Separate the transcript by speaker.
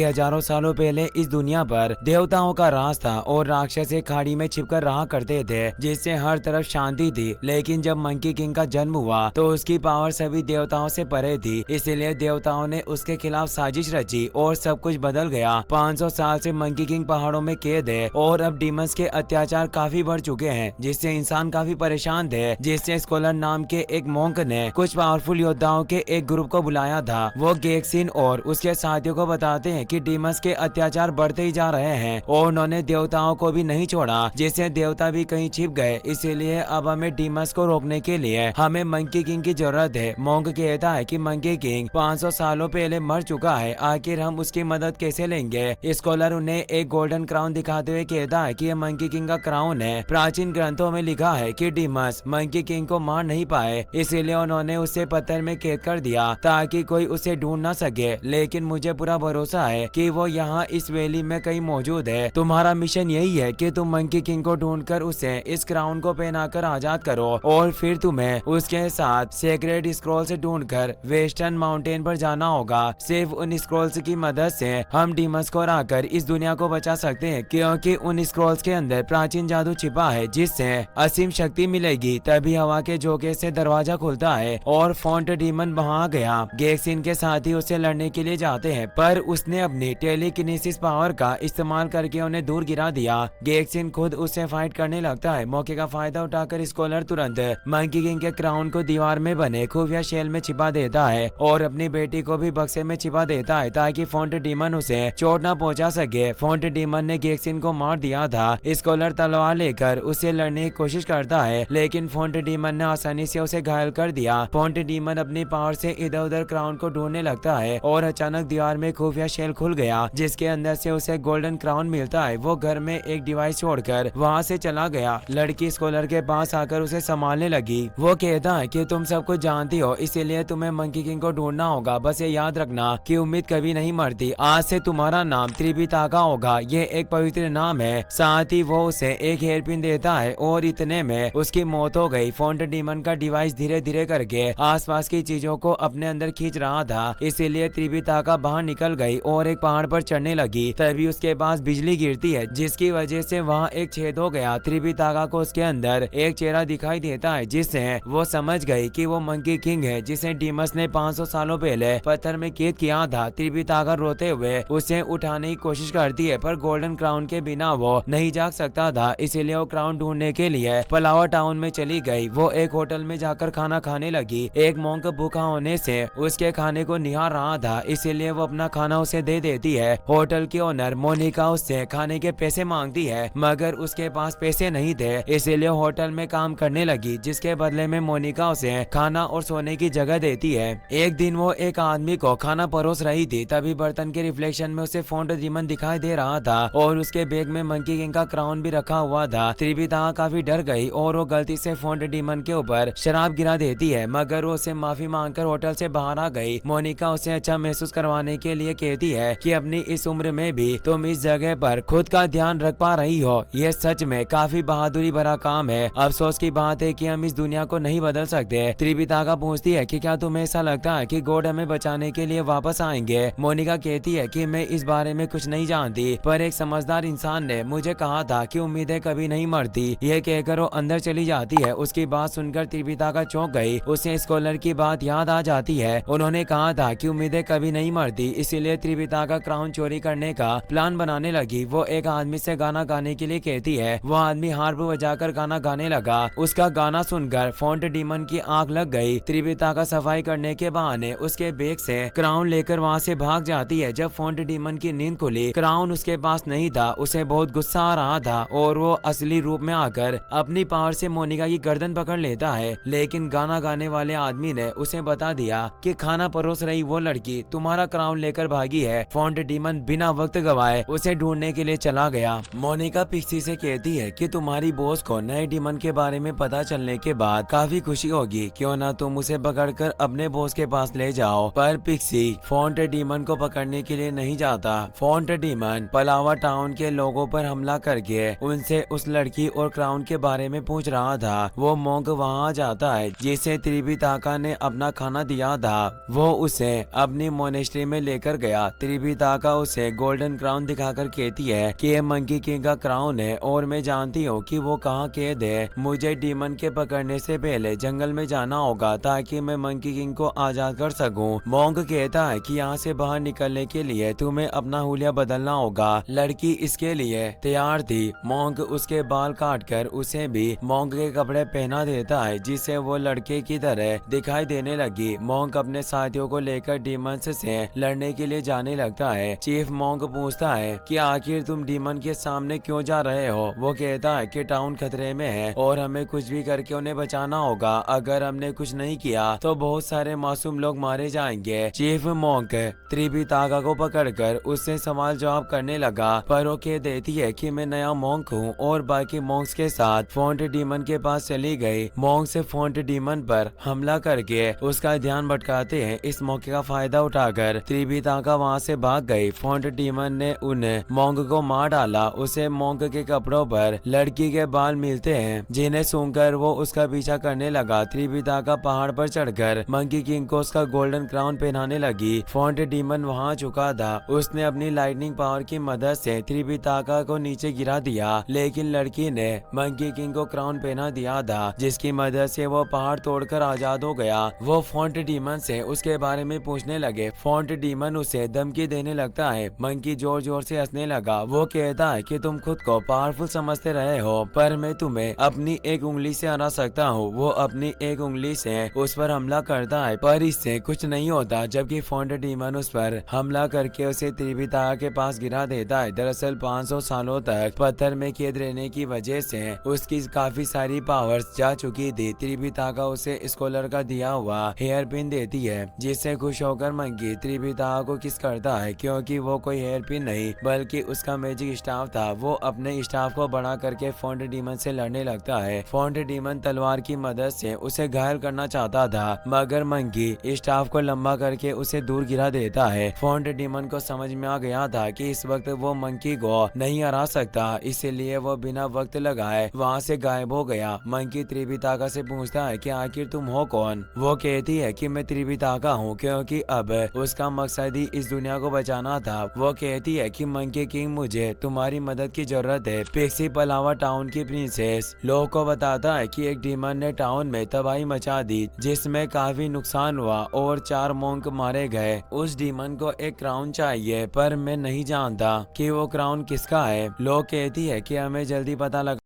Speaker 1: कि हजारों सालों पहले इस दुनिया पर देवताओं का राज था और राक्षस एक खाड़ी में छिपकर रहा करते थे जिससे हर तरफ शांति थी। लेकिन जब मंकी किंग का जन्म हुआ तो उसकी पावर सभी देवताओं से परे थी, इसीलिए देवताओं ने उसके खिलाफ साजिश रची और सब कुछ बदल गया। 500 साल से मंकी किंग पहाड़ों में कैद है और अब डीमंस के अत्याचार काफी बढ़ चुके हैं, जिससे इंसान काफी परेशान थे। जिससे स्कॉलर नाम के एक मॉन्क ने कुछ पावरफुल योद्धाओं के एक ग्रुप को बुलाया था। वो गेक्सिन और उसके साथियों को बताते हैं कि डीमंस के अत्याचार बढ़ते ही जा रहे हैं और उन्होंने देवताओं को भी नहीं छोड़ा, जिससे देवता भी कहीं छिप गए। इसीलिए अब हमें डीमंस को रोकने के लिए हमें मंकी किंग की जरूरत है। मॉन्क कहता है कि मंकी किंग 500 सालों पहले मर चुका है, आखिर हम उसकी मदद कैसे लेंगे। स्कॉलर उन्हें एक गोल्डन क्राउन दिखाते हुए कहता है कि यह मंकी किंग का क्राउन है। प्राचीन ग्रंथों में लिखा है कि डीमंस मंकी किंग को मार नहीं पाए, इसीलिए उन्होंने उसे पत्थर में कैद कर दिया ताकि कोई उसे ढूंढ न सके। लेकिन मुझे पूरा भरोसा है कि वो यहाँ इस वैली में कहीं मौजूद है। तुम्हारा मिशन यही है कि तुम मंकी किंग को ढूंढकर उसे इस क्राउन को पहनाकर आजाद करो और फिर तुम्हें उसके साथ सेक्रेट स्क्रॉल से ढूंढकर वेस्टर्न माउंटेन पर जाना होगा। सिर्फ उन स्क्रॉल्स की मदद से हम डीमंस को हराकर इस दुनिया को बचा सकते हैं, क्योंकि उन स्क्रॉल्स के अंदर प्राचीन जादू छिपा है जिससे असीम शक्ति मिलेगी। तभी हवा के झोंके से दरवाजा खुलता है और फॉन्ट डीमन वहां गया। गेक्सिन के साथी उससे लड़ने के लिए जाते हैं, पर उसने अपनी टेलीकिनेसिस पावर का इस्तेमाल करके उन्हें दूर गिरा दिया। गेक्सिन खुद उससे फाइट करने लगता है। मौके का फायदा उठाकर स्कॉलर तुरंत मंकी किंग के क्राउन को दीवार में बने खुफिया शेल में छिपा देता है और अपनी बेटी को भी बक्से में छिपा देता है ताकि फॉन्ट डीमन उसे चोट न पहुंचा सके। फॉन्ट डीमन ने गेक्सिन को मार दिया था। स्कॉलर तलवार लेकर उसे लड़ने की कोशिश करता है, लेकिन फॉन्ट डीमन ने आसानी से उसे घायल कर दिया। फॉन्ट डीमन अपनी पावर से इधर उधर क्राउन को ढूंढने लगता है और अचानक दीवार में खुफिया शेल खुल गया जिसके अंदर से उसे गोल्डन क्राउन मिलता है। वो घर में एक डिवाइस छोड़कर वहाँ से चला गया। लड़की स्कॉलर के पास आकर उसे संभालने लगी। वो कहता है कि तुम सब कुछ जानती हो, इसीलिए तुम्हें मंकी किंग को ढूंढना होगा। बस ये याद रखना कि उम्मीद कभी नहीं मरती। आज से तुम्हारा नाम त्रिपिताका होगा, ये एक पवित्र नाम है। साथ ही वो उसे एक हेयरपिन देता है और इतने में उसकी मौत हो गई। फॉन्ट डीमन का डिवाइस धीरे धीरे करके आसपास की चीजों को अपने अंदर खींच रहा था, इसीलिए त्रिपिताका बाहर निकल गई और एक पहाड़ पर चढ़ने लगी। तभी उसके पास बिजली गिरती है जिसकी वजह से वहाँ एक छेद हो गया। त्रिपिताका को उसके अंदर एक चेहरा दिखाई देता है जिससे वो समझ गई कि वो मंकी किंग है जिसे डीमंस ने 500 सालों पहले पत्थर में कैद किया था। त्रिपिताका रोते हुए उसे उठाने की कोशिश करती है, पर गोल्डन क्राउन के बिना वो नहीं जाग सकता था, इसीलिए वो क्राउन ढूंढने के लिए पलावा टाउन में चली गई। वो एक होटल में जाकर खाना खाने लगी। एक मॉन्क भूखा होने से उसके खाने को निहार रहा था, इसीलिए वो अपना खाना उसे दे देती है। होटल की ओनर मोनिका उससे खाने के पैसे मांगती है, मगर उसके पास पैसे नहीं थे, इसीलिए होटल में काम करने लगी, जिसके बदले में मोनिका उसे खाना और सोने की जगह देती है। एक दिन वो एक आदमी को खाना परोस रही थी, तभी बर्तन के रिफ्लेक्शन में उसे फॉन्ट डीमन दिखाई दे रहा था और उसके बैग में मंकी किंग का क्राउन भी रखा हुआ था। त्रिपिताका काफी डर गई और वो गलती से फॉन्ट डीमन के ऊपर शराब गिरा देती है, मगर वो उसे माफी मांगकर होटल से बाहर आ गई। मोनिका उसे अच्छा महसूस करवाने के लिए कहती है कि अपनी इस उम्र में भी तुम इस जगह पर खुद का ध्यान रख पा रही हो, ये सच में काफी बहादुरी भरा काम है। अफसोस की बात है कि हम इस दुनिया को नहीं बदल सकते। त्रिपिताका पूछती है कि क्या तुम्हें ऐसा लगता है कि गॉड हमें बचाने के लिए वापस आएंगे। मोनिका कहती है कि मैं इस बारे में कुछ नहीं जानती, पर एक समझदार इंसान ने मुझे कहा था कि उम्मीदें कभी नहीं मरती। यह कहकर वो अंदर चली जाती है। उसकी बात सुनकर त्रिपिताका चौंक गई। उसे स्कॉलर की बात याद आ जाती है। उन्होंने कहा था कि उम्मीदें कभी नहीं मरती, इसीलिए त्रिपिताका क्राउन चोरी करने का प्लान बनाने लगी। वो एक आदमी से गाना गाने के लिए कहती है। वो आदमी हार्प बजाकर गाना गाने लगा। उसका गाना सुनकर फॉन्ट डीमन की आंख लग गई। त्रिपिताका सफाई करने के बहाने उसके बैग से क्राउन लेकर वहाँ से भाग जाती है। जब फॉन्ट डीमन की नींद खुली, क्राउन उसके पास नहीं था। उसे बहुत गुस्सा आ रहा था और वो असली रूप में आकर अपनी पावर से मोनिका की गर्दन पकड़ लेता है, लेकिन गाना गाने वाले आदमी ने उसे बता दिया कि खाना परोस रही वो लड़की तुम्हारा क्राउन लेकर भागी है। फॉन्ट डीमन बिना वक्त गवाए उसे ढूंढने के लिए चला गया। मोनिका पिक्सी से कहती है कि तुम्हारी बॉस को नए डीमन के बारे में पता चलने के बाद काफी खुशी होगी, क्यों ना तुम उसे पकड़कर अपने बॉस के पास ले जाओ। पर पिक्सी फॉन्ट डीमन को पकड़ने के लिए नहीं जाता। फॉन्ट डीमन पलावा टाउन के लोगों पर हमला करके उनसे उस लड़की और क्राउन के बारे में पूछ रहा था। वो मॉन्क वहाँ आ जाता है जिसे त्रिपिताका ने अपना खाना दिया था। वो उसे अपनी मोनेस्ट्री में लेकर गया त्रिपिताका उसे गोल्डन क्राउन दिखाकर कहती है कि ये मंकी किंग का क्राउन है और मैं जानती हूँ कि वो कहाँ कैद है। मुझे डीमन के पकड़ने से पहले जंगल में जाना होगा ताकि मैं मंकी किंग को आजाद कर सकूं। मोंग कहता है कि यहाँ से बाहर निकलने के लिए तुम्हें अपना हुलिया बदलना होगा। लड़की इसके लिए तैयार थी। मोंग उसके बाल काटकर उसे भी मोंग के कपड़े पहना देता है जिससे वो लड़के की तरह दिखाई देने लगी। मोंग अपने साथियों को लेकर डीमंस से लड़ने के लिए जाने लगता है। चीफ मोंग पूछता है कि आखिर तुम डीमन के सामने क्यों जा रहे हो। वो कहता है कि टाउन खतरे में है और हमें कुछ भी करके उन्हें बचाना होगा। अगर हमने कुछ नहीं किया तो बहुत सारे मासूम लोग मारे जाएंगे। चीफ मोंग त्रिपिताका को पकड़कर उससे सवाल जवाब करने लगा, पर वो कह देती है कि मैं नया मोंग हूँ और बाकी मोंग्स के साथ फोंट डीमन के पास चली गई। मोंग से फोंट डीमन पर हमला करके उसका ध्यान भटकाते हैं। इस मौके का फायदा उठाकर त्रिपिताका वहाँ से भाग गई। फोंट डीमन ने उन मोंग को मार डाला। उसे मोंग के कपड़ों पर लड़की के बाल मिलते हैं जिन्हें सूंघकर वो उसका पीछा करने लगा। त्रिपिताका पहाड़ पर चढ़कर मंकी किंग को उसका गोल्डन क्राउन पहनाने लगी। फोंट डीमन वहाँ चुका था। उसने अपनी लाइटनिंग पावर की मदद से त्रिपिताका को नीचे गिरा दिया, लेकिन लड़की ने मंकी किंग को क्राउन पहना दिया था जिसकी मदद से वो पहाड़ तोड़कर आजाद हो गया। वो फोंट डीमन से उसके बारे में पूछने लगे। फोंट डीमन उसे धमकी देने लगता है। मंकी जोर जोर से हंसने लगा। वो कहता है कि तुम खुद को पावरफुल समझते रहे हो, पर मैं तुम्हें अपनी एक उंगली से हरा सकता हूँ। वो अपनी एक उंगली से उस पर हमला करता है, पर इससे कुछ नहीं होता। जबकि फोंट डीमन उस पर हमला करके उसे त्रिपिताका के पास गिरा देता है। दरअसल 500 सालों तक पत्थर में कैद रहने की वजह से उसकी काफी सारी पावर्स जा चुकी थी। त्रिपिताका उसे स्कॉलर का दिया हुआ हेयर पिन देती है, जिससे खुश होकर मंकी त्रिपिताका को किस करता है, क्योंकि वो कोई हेयर पिन नहीं बल्कि उसका मैजिक स्टाफ था। वो अपने स्टाफ को बड़ा करके फोंट डीमन से लड़ने लगता है। फोंट डीमन तलवार की मदद से उसे घायल करना चाहता था, मगर मंकी स्टाफ को लंबा करके उसे दूर गिरा देता है। फोंट डीमन को समझ में आ गया था कि इस वक्त वो मंकी को नहीं हरा सकता, इसलिए वो बिना वक्त लगाए वहाँ से गायब हो गया। मंकी त्रिपिताका से पूछता है कि आखिर तुम हो कौन। वो कहती है कि मैं त्रिपिताका हूँ, क्योंकि अब उसका मकसद ही इस दुनिया को बचाना था। वो कहती है कि मंकी किंग मुझे तुम्हारी मदद की जरूरत है। पिक्सी पलावा टाउन की प्रिंसेस लोगों को बताता है कि एक डीमन ने टाउन में तबाही मचा दी, जिसमें काफी नुकसान हुआ और 4 मोंक मारे गए। उस डीमन को एक क्राउन चाहिए, पर मैं नहीं जानता कि वो क्राउन किसका है। लोग कहती है कि हमें जल्दी पता लगा